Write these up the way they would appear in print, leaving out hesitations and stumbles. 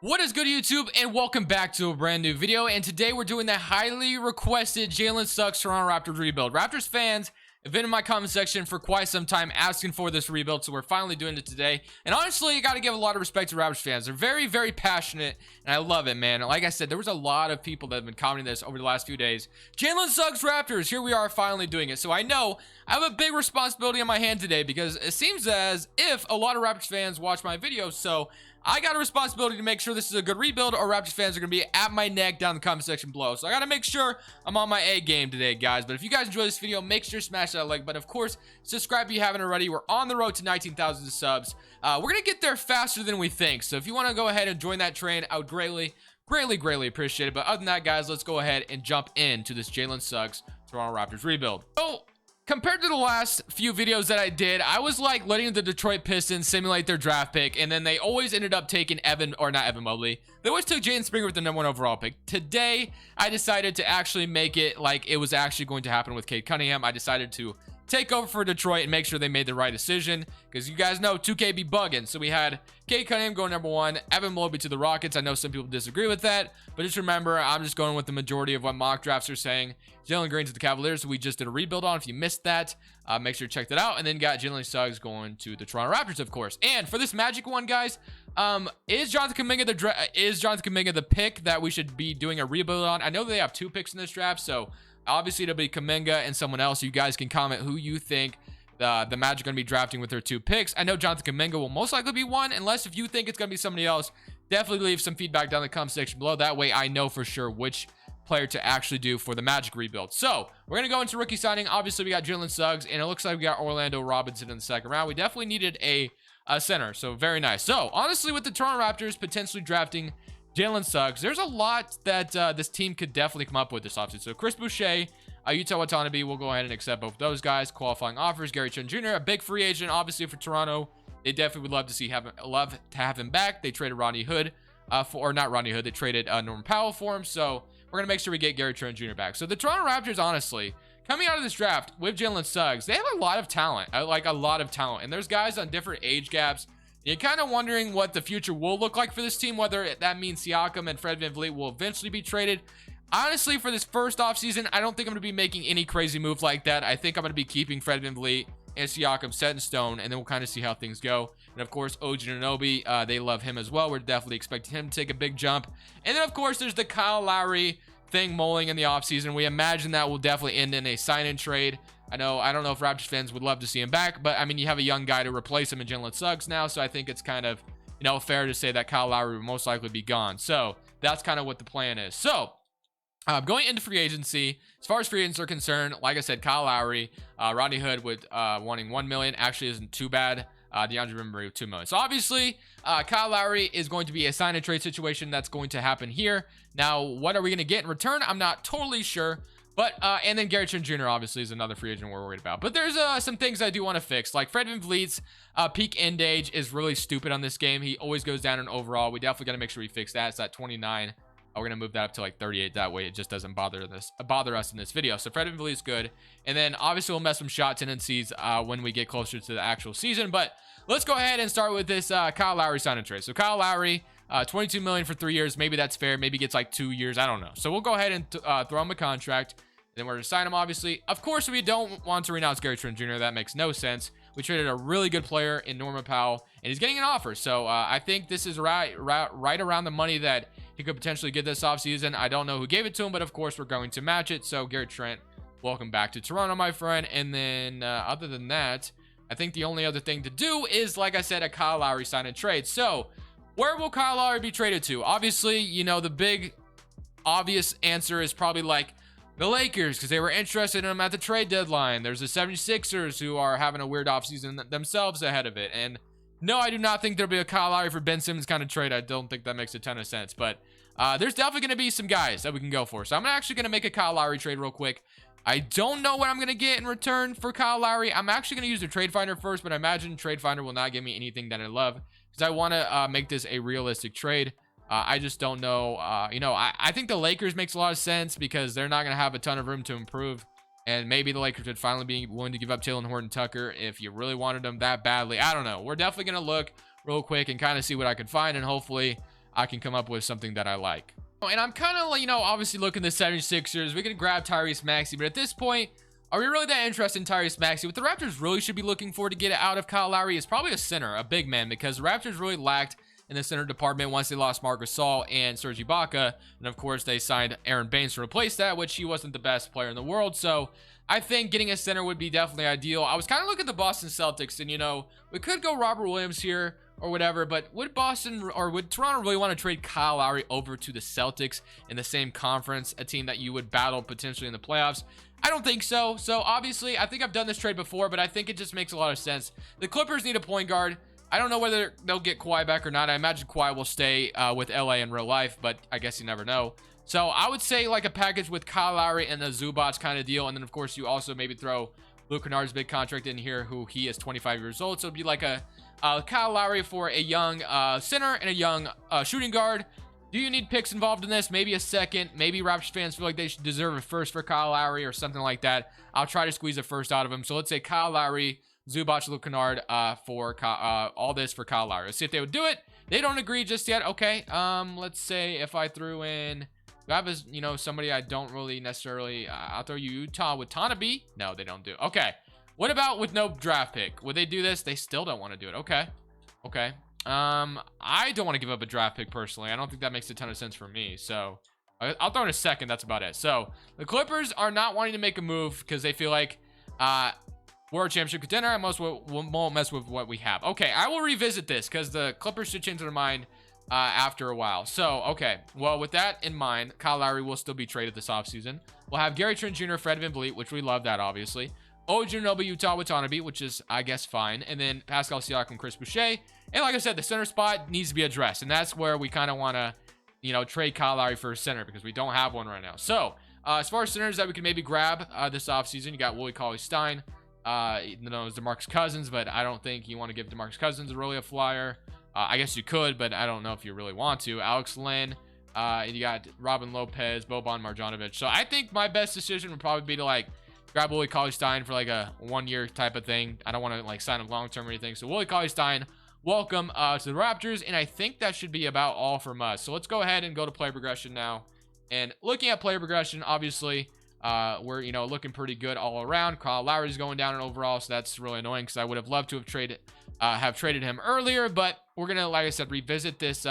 What is good, YouTube, and welcome back to a brand new video. And today we're doing the highly requested Jalen Suggs Toronto Raptors rebuild. Raptors fans have been in my comment section for quite some time asking for this rebuild, so we're finally doing it today. And honestly, you got to give a lot of respect to Raptors fans. They're very, very passionate, and I love it, man. Like I said, there was a lot of people that have been commenting this over the last few days. Jalen Suggs Raptors, here we are finally doing it. So I know I have a big responsibility on my hand today because it seems as if a lot of Raptors fans watch my videos, so I got a responsibility to make sure this is a good rebuild, or Raptors fans are going to be at my neck down in the comment section below. So I got to make sure I'm on my A game today, guys. But if you guys enjoy this video, make sure to smash that like button. Of course, subscribe if you haven't already. We're on the road to 19,000 subs. We're going to get there faster than we think. So if you want to go ahead and join that train, I would greatly appreciate it. But other than that, guys, let's go ahead and jump into this Jalen Suggs Toronto Raptors rebuild. So compared to the last few videos that I did, I was like letting the Detroit Pistons simulate their draft pick, and then they always ended up taking Evan Mobley. They always took Jaden Springer with the #1 overall pick. Today, I decided to actually make it like it was actually going to happen with Cade Cunningham. I decided to take over for Detroit and make sure they made the right decision, because you guys know 2K be bugging. So we had Cade Cunningham going #1, Evan Mobley to the Rockets. I know some people disagree with that, but just remember, I'm just going with the majority of what mock drafts are saying. Jalen Green to the Cavaliers, who we just did a rebuild on. If you missed that, make sure to check that out. And then got Jalen Suggs going to the Toronto Raptors, of course. And for this Magic one, guys, is Jonathan Kuminga the pick that we should be doing a rebuild on? I know they have 2 picks in this draft, so obviously it'll be Kuminga and someone else. You guys can comment who you think the Magic are going to be drafting with their 2 picks. I know Jonathan Kuminga will most likely be one, unless if you think it's going to be somebody else. Definitely leave some feedback down in the comment section below. That way I know for sure which player to actually do for the Magic rebuild. So we're going to go into rookie signing. Obviously we got Jalen Suggs, and it looks like we got Orlando Robinson in the second round. We definitely needed a center, so very nice. So honestly, with the Toronto Raptors potentially drafting Jalen Suggs, there's a lot that this team could definitely come up with this offseason. So Chris Boucher, Yuta Watanabe, we'll go ahead and accept both those guys. Qualifying offers, Gary Trent Jr., a big free agent, obviously, for Toronto. They definitely would love to have him back. They traded Rodney Hood they traded Norman Powell for him. So we're gonna make sure we get Gary Trent Jr. back. So the Toronto Raptors, honestly, coming out of this draft with Jalen Suggs, they have a lot of talent, like a lot of talent, and there's guys on different age gaps. You're kind of wondering what the future will look like for this team, whether that means Siakam and Fred VanVleet will eventually be traded. Honestly, for this first offseason, I don't think I'm going to be making any crazy move like that. I think I'm going to be keeping Fred VanVleet and Siakam set in stone, and then we'll kind of see how things go. And of course, OG Anunoby, they love him as well. We're definitely expecting him to take a big jump. And then of course, there's the Kyle Lowry thing mulling in the offseason. We imagine that will definitely end in a sign-in trade. I don't know if Raptors fans would love to see him back, but I mean, you have a young guy to replace him in Jalen Suggs now, so I think it's kind of, fair to say that Kyle Lowry will most likely be gone. So that's kind of what the plan is. So going into free agency, as far as free agents are concerned, like I said, Kyle Lowry, Rodney Hood with wanting $1 million actually isn't too bad. DeAndre Bembry with $2 million. So obviously, Kyle Lowry is going to be a sign and trade situation that's going to happen here. Now, what are we going to get in return? I'm not totally sure. But, and then Gary Trent Jr. obviously is another free agent we're worried about. But there's some things I do want to fix. Like Fred VanVleet's peak end age is really stupid on this game. He always goes down in overall. We definitely got to make sure we fix that. It's at 29. We're going to move that up to like 38. That way it just doesn't bother us in this video. So Fred VanVleet's good. And then obviously we'll mess with shot tendencies when we get closer to the actual season. But let's go ahead and start with this Kyle Lowry sign and trade. So Kyle Lowry, $22 million for 3 years. Maybe that's fair. Maybe gets like 2 years. I don't know. So we'll go ahead and throw him a contract. Then we're going to sign him, obviously. Of course, we don't want to renounce Gary Trent Jr. That makes no sense. We traded a really good player in Norman Powell, and he's getting an offer. So I think this is right around the money that he could potentially get this offseason. I don't know who gave it to him, but of course, we're going to match it. So Gary Trent, welcome back to Toronto, my friend. And then other than that, I think the only other thing to do is, like I said, a Kyle Lowry sign and trade. So where will Kyle Lowry be traded to? Obviously, the big obvious answer is probably like the Lakers, because they were interested in him at the trade deadline. There's the 76ers, who are having a weird offseason themselves ahead of it. And no, I do not think there'll be a Kyle Lowry for Ben Simmons kind of trade. I don't think that makes a ton of sense. But there's definitely going to be some guys that we can go for. So I'm actually going to make a Kyle Lowry trade real quick. I don't know what I'm going to get in return for Kyle Lowry. I'm actually going to use the Trade Finder first, but I imagine Trade Finder will not give me anything that I love, because I want to make this a realistic trade. I just don't know. I think the Lakers makes a lot of sense because they're not going to have a ton of room to improve. And maybe the Lakers would finally be willing to give up Talen Horton-Tucker if you really wanted him that badly. I don't know. We're definitely going to look real quick and kind of see what I can find. And hopefully I can come up with something that I like. And I'm kind of, you know, obviously looking at the 76ers. We can grab Tyrese Maxey, but at this point, are we really that interested in Tyrese Maxey? What the Raptors really should be looking for to get out of Kyle Lowry is probably a center, a big man, because the Raptors really lacked in the center department once they lost Marc Gasol and Serge Ibaka. And of course, they signed Aaron Baines to replace that, which he wasn't the best player in the world. So I think getting a center would be definitely ideal. I was kind of looking at the Boston Celtics, and, you know, we could go Robert Williams here or whatever, but would Boston or would Toronto really want to trade Kyle Lowry over to the Celtics in the same conference, a team that you would battle potentially in the playoffs? I don't think so. So obviously, I think I've done this trade before, but I think it just makes a lot of sense. The Clippers need a point guard. I don't know whether they'll get Kawhi back or not. I imagine Kawhi will stay with LA in real life, but I guess you never know. So I would say like a package with Kyle Lowry and a Zubac kind of deal. And then, of course, you also maybe throw Luke Kennard's big contract in here, who he is 25 years old. So it'd be like a Kyle Lowry for a young center and a young shooting guard. Do you need picks involved in this? Maybe a second. Maybe Raptors fans feel like they should deserve a first for Kyle Lowry or something like that. I'll try to squeeze a first out of him. So let's say Kyle Lowry, Zubac, Luke Kennard for all this for Kyle Lowry. Let's see if they would do it. They don't agree just yet. Okay. Let's say if I threw in, grab as, you know, somebody I don't really necessarily, I'll throw you Utah with Tanabe. No, they don't do it. Okay. What about with no draft pick? Would they do this? They still don't want to do it. Okay. Okay. I don't want to give up a draft pick personally. I don't think that makes a ton of sense for me. So I'll throw in a second. That's about it. So the Clippers are not wanting to make a move because they feel like we're a championship contender. I won't mess with what we have. Okay, I will revisit this because the Clippers should change their mind after a while. So, okay. Well, with that in mind, Kyle Lowry will still be traded this offseason. We'll have Gary Trent Jr., Fred VanVleet, which we love that, obviously. OG Anunoby, Utah Watanabe, which is, I guess, fine. And then Pascal Siakam, Chris Boucher. And like I said, the center spot needs to be addressed. And that's where we kind of want to, you know, trade Kyle Lowry for a center because we don't have one right now. So, as far as centers that we can maybe grab this offseason, you got Willie Cauley-Stein, even though it's DeMarcus Cousins, but I don't think you want to give DeMarcus Cousins really a flyer. I guess you could, but I don't know if you really want to. Alex Len, you got Robin Lopez, Boban Marjanovic. So I think my best decision would probably be to like grab Willie Cauley-Stein for like a 1-year type of thing. I don't want to like sign him long-term or anything. So Willie Cauley-Stein, welcome to the Raptors. And I think that should be about all from us. So let's go ahead and go to player progression now. And looking at player progression, obviously, we're, you know, looking pretty good all around. Kyle Lowry's going down in overall, so that's really annoying because I would have loved to have traded him earlier. But we're gonna, like I said, revisit this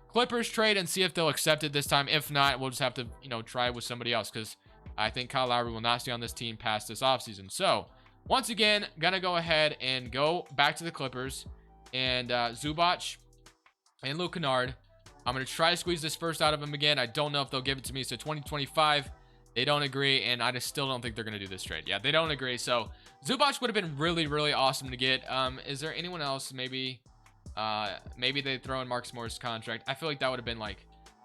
Clippers trade and see if they'll accept it this time. If not, we'll just have to, you know, try it with somebody else because I think Kyle Lowry will not stay on this team past this offseason. So once again, gonna go ahead and go back to the Clippers and Zubac and Luke Kennard. I'm gonna try to squeeze this first out of him again. I don't know if they'll give it to me. So 2025. They don't agree, and I just still don't think they're going to do this trade. Yeah, they don't agree. So Zubac would have been really, really awesome to get. Is there anyone else? Maybe they throw in Marcus Morris' contract. I feel like that would have been like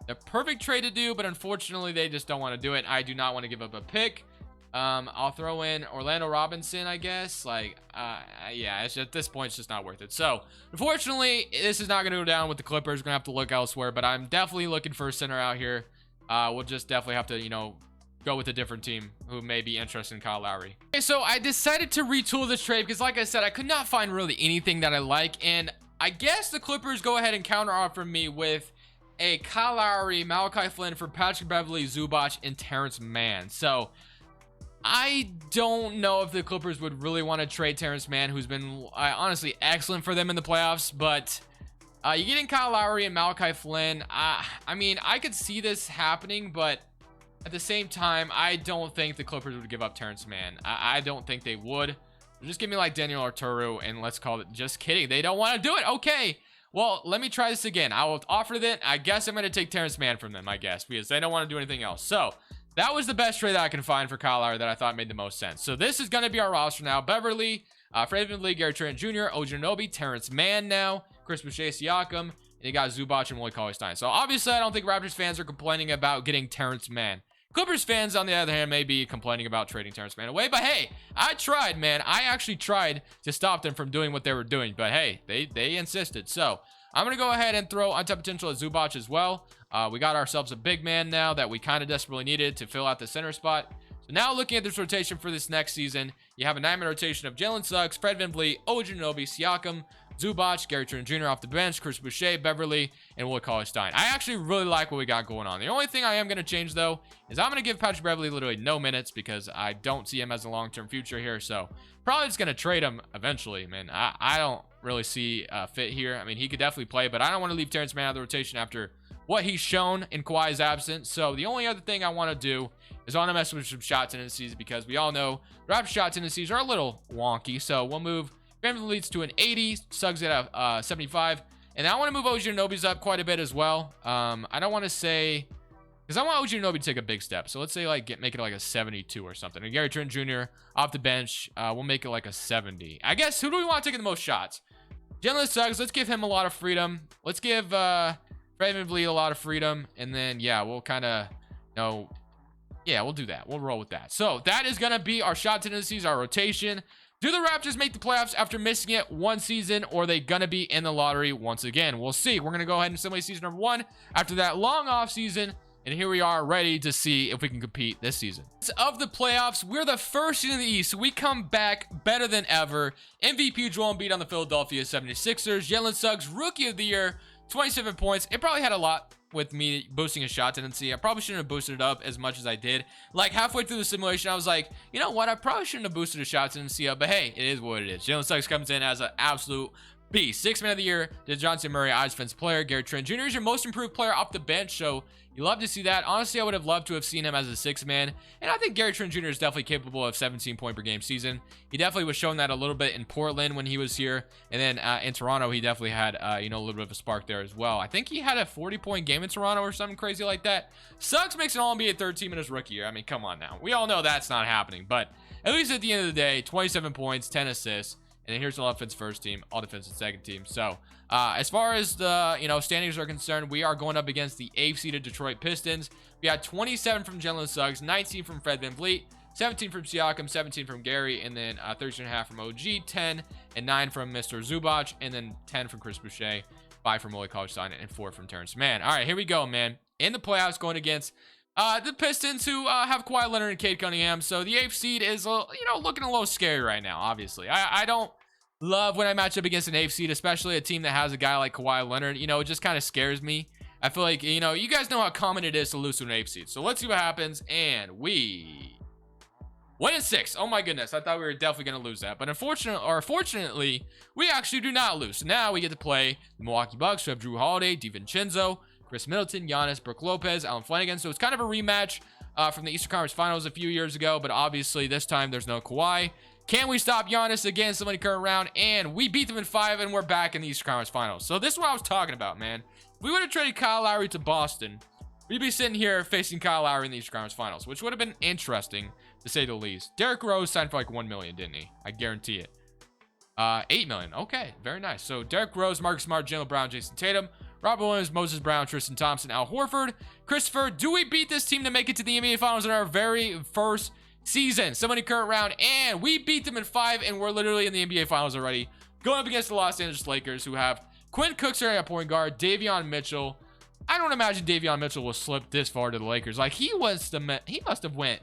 the perfect trade to do, but unfortunately they just don't want to do it. I do not want to give up a pick. I'll throw in Orlando Robinson, I guess. Like, yeah, it's just, at this point, it's just not worth it. So unfortunately, this is not going to go down with the Clippers. We're going to have to look elsewhere, but I'm definitely looking for a center out here. We'll just definitely have to, you know, go with a different team who may be interested in Kyle Lowry. Okay, so I decided to retool this trade because, like I said, I could not find really anything that I like, and I guess the Clippers go ahead and counteroffer me with a Kyle Lowry, Malachi Flynn for Patrick Beverley, Zubac, and Terrence Mann. So I don't know if the Clippers would really want to trade Terrence Mann, who's been honestly excellent for them in the playoffs, but you getting Kyle Lowry and Malachi Flynn, I mean, I could see this happening, but at the same time, I don't think the Clippers would give up Terrence Mann. I don't think they would. Just give me like Daniel Arturo and let's call it just kidding. They don't want to do it. Okay. Well, let me try this again. I will offer that. I guess I'm going to take Terrence Mann from them, I guess, because they don't want to do anything else. So that was the best trade that I can find for Kyle Lowry that I thought made the most sense. So this is going to be our roster now. Beverly, Fred VanVleet, Gary Trent Jr., OG Anunoby, Terrence Mann now, Chris Boucher, Siakam, and you got Zubac and Willie Cauley-Stein. So obviously, I don't think Raptors fans are complaining about getting Terrence Mann. Clippers fans, on the other hand, may be complaining about trading Terrence Mann away. But hey, I tried, man. I actually tried to stop them from doing what they were doing. But hey, they insisted. So I'm going to go ahead and throw untapped potential at Zubac as well. We got ourselves a big man now that we kind of desperately needed to fill out the center spot. So now looking at this rotation for this next season, you have a 9-man rotation of Jalen Suggs, Fred VanVleet, OG Anunoby, Siakam, Zubac, Gary Trent Jr. off the bench, Chris Boucher, Beverly, and Will Cauley-Stein. I actually really like what we got going on. The only thing I am going to change, though, is I'm going to give Patrick Beverly literally no minutes because I don't see him as a long-term future here. So probably just going to trade him eventually, man. I don't really see a fit here. I mean, he could definitely play, but I don't want to leave Terrence Mann out of the rotation after what he's shown in Kawhi's absence. So the only other thing I want to do is I want to mess with some shot tendencies because we all know Raptors shot tendencies are a little wonky. So we'll move Beverly leads to an 80, Suggs at a 75, and I want to move OG Anunoby's up quite a bit as well. I don't want to say, because I want OG Anunoby to take a big step. So let's say like make it like a 72 or something. And Gary Trent Jr. off the bench, we'll make it like a 70. I guess who do we want taking the most shots? Jalen Suggs. Let's give him a lot of freedom. Let's give Fred VanVleet a lot of freedom, and then yeah, we'll kind of yeah, we'll do that. We'll roll with that. So that is gonna be our shot tendencies, our rotation. Do the Raptors make the playoffs after missing it one season, or are they going to be in the lottery once again? We'll see. We're going to go ahead and simulate season number 1 after that long off season, and here we are ready to see if we can compete this season. Of the playoffs, we're the first seed in the East, so we come back better than ever. MVP Joel Embiid on the Philadelphia 76ers. Jalen Suggs, Rookie of the Year, 27 points. It probably had a lot with me boosting a shot tendency. I probably shouldn't have boosted it up as much as I did. Like halfway through the simulation, I was like, you know what? I probably shouldn't have boosted a shot tendency up, but hey, it is what it is. Jalen Suggs comes in as an absolute beast. 6th man of the year, DeJounte Murray, Eyes Defensive Player. Gary Trent Jr. is your most improved player off the bench, so you love to see that. Honestly, I would have loved to have seen him as a 6th man, and I think Gary Trent Jr. is definitely capable of 17 point per game season. He definitely was showing that a little bit in Portland when he was here, and then in Toronto, he definitely had you know, a little bit of a spark there as well. I think he had a 40-point game in Toronto or something crazy like that. Suggs makes an All-NBA third team in his rookie year. I mean, come on now. We all know that's not happening, but at least at the end of the day, 27 points, 10 assists. And then here's all offense first team, all defense second team. So as far as the standings are concerned, we are going up against the 8th seeded Detroit Pistons. We had 27 from Jalen Suggs, 19 from Fred VanVleet, 17 from Siakam, 17 from Gary, and then 13.5 from OG, 10 and 9 from Mr. Zubac, and then 10 from Chris Boucher, 5 from Willie Cauley-Stein, and 4 from Terrence Mann. All right, here we go, man. In the playoffs, going against the Pistons, who have Kawhi Leonard and Cade Cunningham. So the 8th seed is looking a little scary right now. Obviously, I don't love when I match up against an 8th seed, especially a team that has a guy like Kawhi Leonard. It just kind of scares me. I feel like, you guys know how common it is to lose to an 8th seed. So let's see what happens. And we win in 6. Oh my goodness. I thought we were definitely going to lose that. But fortunately, we actually do not lose. So now we get to play the Milwaukee Bucks, who have Drew Holiday, DiVincenzo, Chris Middleton, Giannis, Brook Lopez, Allen Flanagan. So it's kind of a rematch from the Eastern Conference Finals a few years ago. But obviously, this time there's no Kawhi. Can we stop Giannis again? Somebody current round, and we beat them in 5, and we're back in the Eastern Conference Finals. So this is what I was talking about, man. If we would have traded Kyle Lowry to Boston, we'd be sitting here facing Kyle Lowry in the Eastern Conference Finals, which would have been interesting to say the least. Derrick Rose signed for like $1 million, didn't he? I guarantee it. $8 million. Okay, very nice. So Derrick Rose, Marcus Smart, Jaylen Brown, Jason Tatum, Robert Williams, Moses Brown, Tristan Thompson, Al Horford, Christopher. Do we beat this team to make it to the NBA Finals in our very first season? Somebody current round, and we beat them in 5, and we're literally in the NBA Finals already, going up against the Los Angeles Lakers, who have Quinn Cook's at point guard, Davion Mitchell. I don't imagine Davion Mitchell will slip this far to the Lakers. Like, he must have went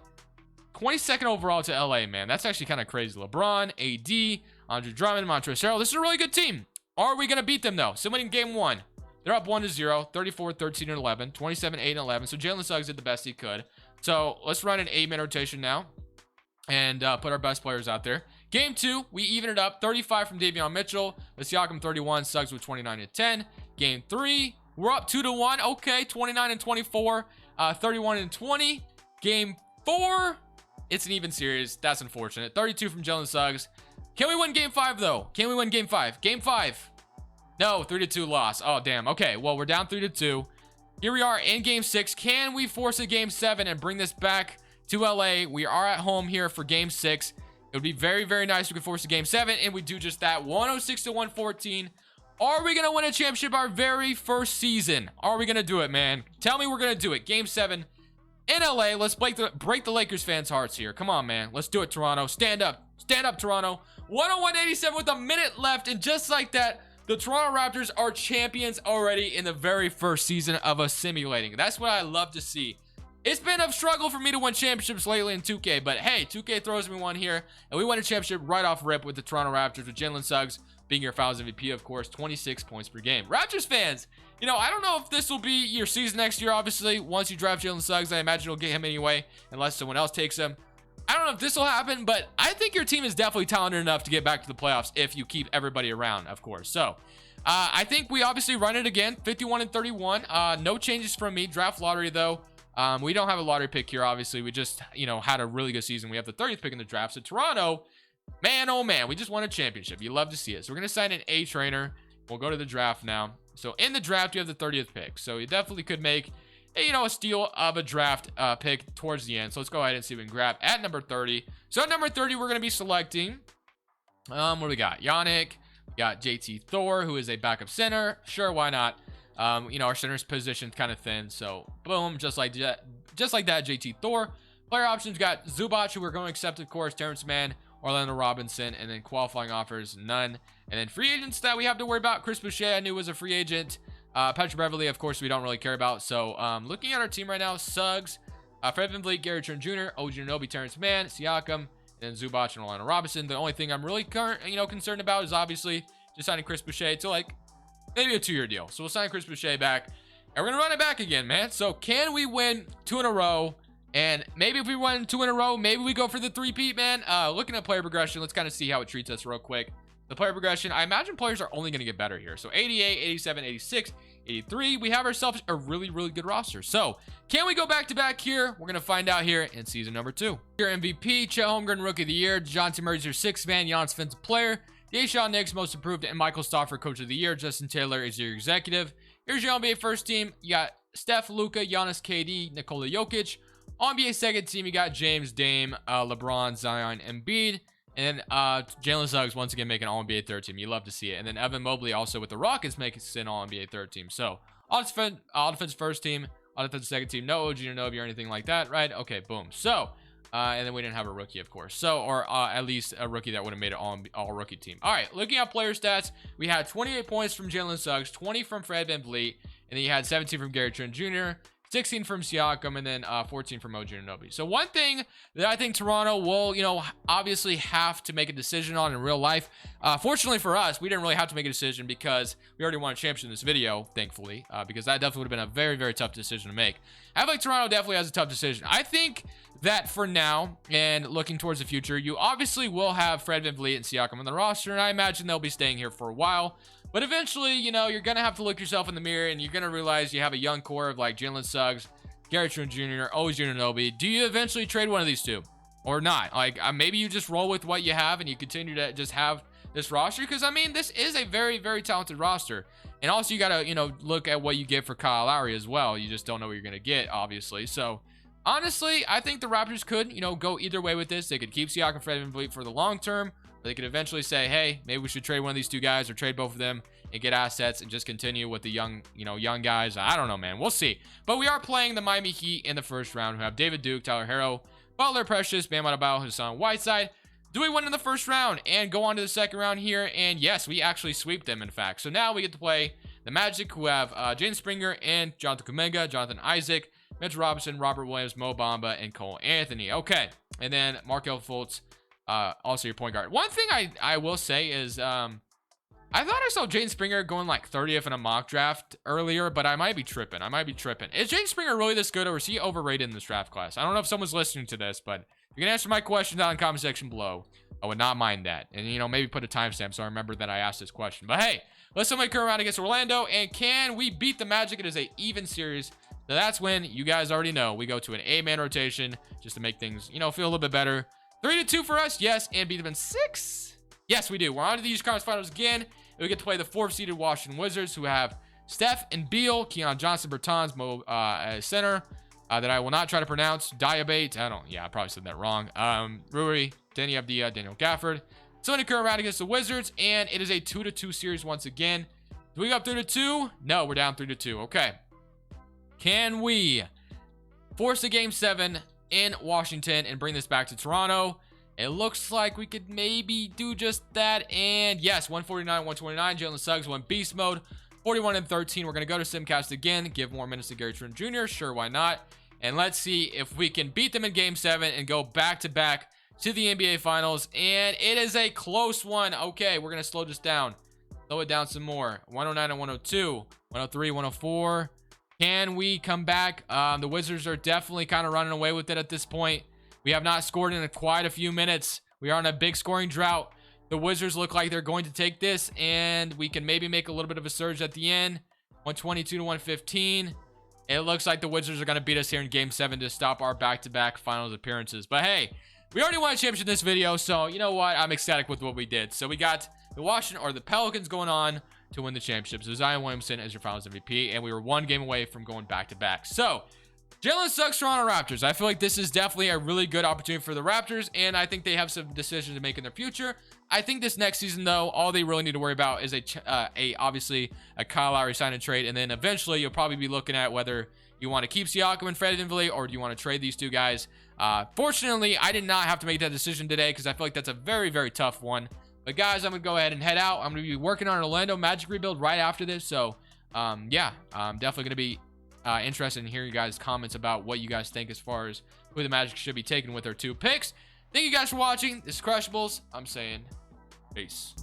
22nd overall to LA, man. That's actually kind of crazy. LeBron, AD, Andre Drummond, Montrezl Harrell. This is a really good team. Are we going to beat them, though? Somebody in game 1. They're up 1-0, 34, 13, and 11, 27, 8, and 11. So Jalen Suggs did the best he could. So let's run an 8-man rotation now and put our best players out there. Game 2, we even it up. 35 from Davion Mitchell. Siakam 31, Suggs with 29 and 10. Game 3, we're up 2-1. Okay, 29 and 24, 31 and 20. Game 4, it's an even series. That's unfortunate. 32 from Jalen Suggs. Can we win game 5, though? Can we win game 5? Game 5. No, 3-2 loss. Oh, damn. Okay, well, we're down 3-2. Here we are in game 6. Can we force a game 7 and bring this back to LA? We are at home here for game 6. It would be very, very nice if we could force a game 7, and we do just that. 106-114. Are we going to win a championship our very first season? Are we going to do it, man? Tell me we're going to do it. Game 7 in LA. Let's break the Lakers fans' hearts here. Come on, man. Let's do it, Toronto. Stand up. Stand up, Toronto. 101-87 with a minute left, and just like that, the Toronto Raptors are champions already in the very first season of us simulating. That's what I love to see. It's been a struggle for me to win championships lately in 2K, but hey, 2K throws me one here, and we won a championship right off rip with the Toronto Raptors, with Jalen Suggs being your Finals MVP, of course, 26 points per game. Raptors fans, you know, I don't know if this will be your season next year, obviously. Once you draft Jalen Suggs, I imagine you'll get him anyway, unless someone else takes him. I don't know if this will happen, but I think your team is definitely talented enough to get back to the playoffs if you keep everybody around, of course. So, I think we obviously run it again, 51-31. No changes from me. Draft lottery, though. We don't have a lottery pick here, obviously. We just, you know, had a really good season. We have the 30th pick in the draft. So Toronto, man, oh man, we just won a championship. You love to see it. So we're going to sign an A trainer. We'll go to the draft now. So in the draft, you have the 30th pick. So you definitely could make, you know, a steal of a draft pick towards the end. So let's go ahead and see if we can grab at number 30. So at number 30, we're going to be selecting, what do we got? Yannick. We got JT Thor, who is a backup center. Sure, why not? You know, our center's position kind of thin, so boom, just like that, JT Thor. Player options got Zubac, who we're going to accept, of course, Terrence Mann, Orlando Robinson, and then qualifying offers, none. And then free agents that we have to worry about, Chris Boucher, I knew was a free agent. Patrick Beverley, of course, we don't really care about. So looking at our team right now, Suggs, Fred VanVleet, Gary Trent Jr., OG Anunoby, Terrence Mann, Siakam, and then Zubac and Orlando Robinson. The only thing I'm really concerned about is obviously just signing Chris Boucher to like maybe a 2-year deal. So we'll sign Chris Boucher back, and we're gonna run it back again, man. So can we win 2 in a row? And maybe if we win 2 in a row, maybe we go for the 3-peat, man. Looking at player progression, let's kind of see how it treats us real quick. The player progression, I imagine players are only gonna get better here. So 88, 87, 86, 83. We have ourselves a really, really good roster. So can we go back to back here? We're gonna find out here in season number 2. Your MVP, Chet Holmgren, Rookie of the Year. DeJounte Murray's your 6th man. Giannis Defensive Player. Deshaun Nix, Most Improved, and Michael Stauffer, Coach of the Year. Justin Taylor is your executive. Here's your NBA first team. You got Steph, Luka, Giannis, KD, Nikola Jokic. NBA second team, you got James, Dame, LeBron, Zion, Embiid. And then Jalen Suggs, once again, making All-NBA third team. You love to see it. And then Evan Mobley, also with the Rockets, making an All-NBA third team. So, all defense first team, all defense second team. No OG Anunoby or anything like that, right? Okay, boom. So, and then we didn't have a rookie, of course. So, or at least a rookie that would have made it all rookie team. All right, looking at player stats, we had 28 points from Jalen Suggs, 20 from Fred VanVleet, and then you had 17 from Gary Trent Jr., 16 from Siakam, and then 14 from OG Anunoby. So one thing that I think Toronto will, you know, obviously have to make a decision on in real life. Fortunately for us, we didn't really have to make a decision because we already won a championship in this video, thankfully, because that definitely would have been a very, very tough decision to make. I feel like Toronto definitely has a tough decision. I think that for now, and looking towards the future, you obviously will have Fred VanVleet and Siakam on the roster, and I imagine they'll be staying here for a while. But eventually, you know, you're going to have to look yourself in the mirror, and you're going to realize you have a young core of like Jalen Suggs, Gary Trent Jr., OG Anunoby. Do you eventually trade one of these two or not? Like, maybe you just roll with what you have and you continue to just have this roster, because I mean, this is a very, very talented roster. And also, you got to, you know, look at what you get for Kyle Lowry as well. You just don't know what you're going to get, obviously. So, honestly, I think the Raptors could, you know, go either way with this. They could keep Siakam, Fred VanVleet for the long term. They could eventually say, hey, maybe we should trade one of these two guys or trade both of them and get assets and just continue with the young guys. I don't know, man. We'll see. But we are playing the Miami Heat in the first round, who have David Duke, Tyler Herro, Butler, Precious, Bam Adebayo, Hassan Whiteside. Do we win in the first round and go on to the second round here? And yes, we actually sweep them, in fact. So now we get to play the Magic, who have Jaden Springer and Jonathan Kuminga, Jonathan Isaac, Mitch Robinson, Robert Williams, Mo Bamba, and Cole Anthony. Okay. And then Markelle Fultz, also your point guard. One thing I will say is I thought I saw Jaden Springer going like 30th in a mock draft earlier, but I might be tripping. Is Jaden Springer really this good, or is he overrated in this draft class? I don't know if someone's listening to this, but you can answer my question down in the comment section below. I would not mind that. And, you know, maybe put a timestamp so I remember that I asked this question. But hey, let's somebody come around against Orlando, and can we beat the Magic? It is a even series. So that's when, you guys already know, we go to an 8-man rotation just to make things, you know, feel a little bit better. 3-2 for us, yes, and beat them in 6. Yes, we do. We're on to the East Conference Finals again. We get to play the 4th-seeded Washington Wizards, who have Steph and Beal, Keon Johnson, Bertans, center, that I will not try to pronounce. Diabate, I probably said that wrong. Rui, then you have the Daniel Gafford. So we come around against the Wizards, and it is a 2-2 series once again. Do we go up 3-2? No, we're down 3-2. Okay. Can we force a Game 7 in Washington and bring this back to Toronto? It looks like we could maybe do just that. And yes, 149-129. Jalen Suggs went beast mode. 41-13. We're going to go to Simcast again. Give more minutes to Gary Trent Jr. Sure, why not? And let's see if we can beat them in game 7 and go back-to-back to the NBA Finals. And it is a close one. Okay, we're going to slow this down. Slow it down some more. 109 and 102, 103, 104. Can we come back? The Wizards are definitely kind of running away with it at this point. We have not scored in quite a few minutes. We are on a big scoring drought. The Wizards look like they're going to take this, and we can maybe make a little bit of a surge at the end. 122 to 115. It looks like the Wizards are going to beat us here in game 7 to stop our back-to-back finals appearances. But hey, we already won a championship in this video, so you know what? I'm ecstatic with what we did. So we got the Pelicans going on to win the championship. So Zion Williamson as your finals MVP, and we were 1 game away from going back-to-back. So Jalen Suggs, Toronto Raptors. I feel like this is definitely a really good opportunity for the Raptors, and I think they have some decisions to make in their future. I think this next season, though, all they really need to worry about is obviously a Kyle Lowry sign and trade, and then eventually you'll probably be looking at whether you want to keep Siakam and Fred VanVleet, or do you want to trade these two guys. Fortunately, I did not have to make that decision today because I feel like that's a very, very tough one. But guys, I'm going to go ahead and head out. I'm going to be working on an Orlando Magic rebuild right after this. So, yeah, I'm definitely going to be interested in hearing you guys' comments about what you guys think as far as who the Magic should be taking with their 2 picks. Thank you guys for watching. This is Crushables. I'm saying peace.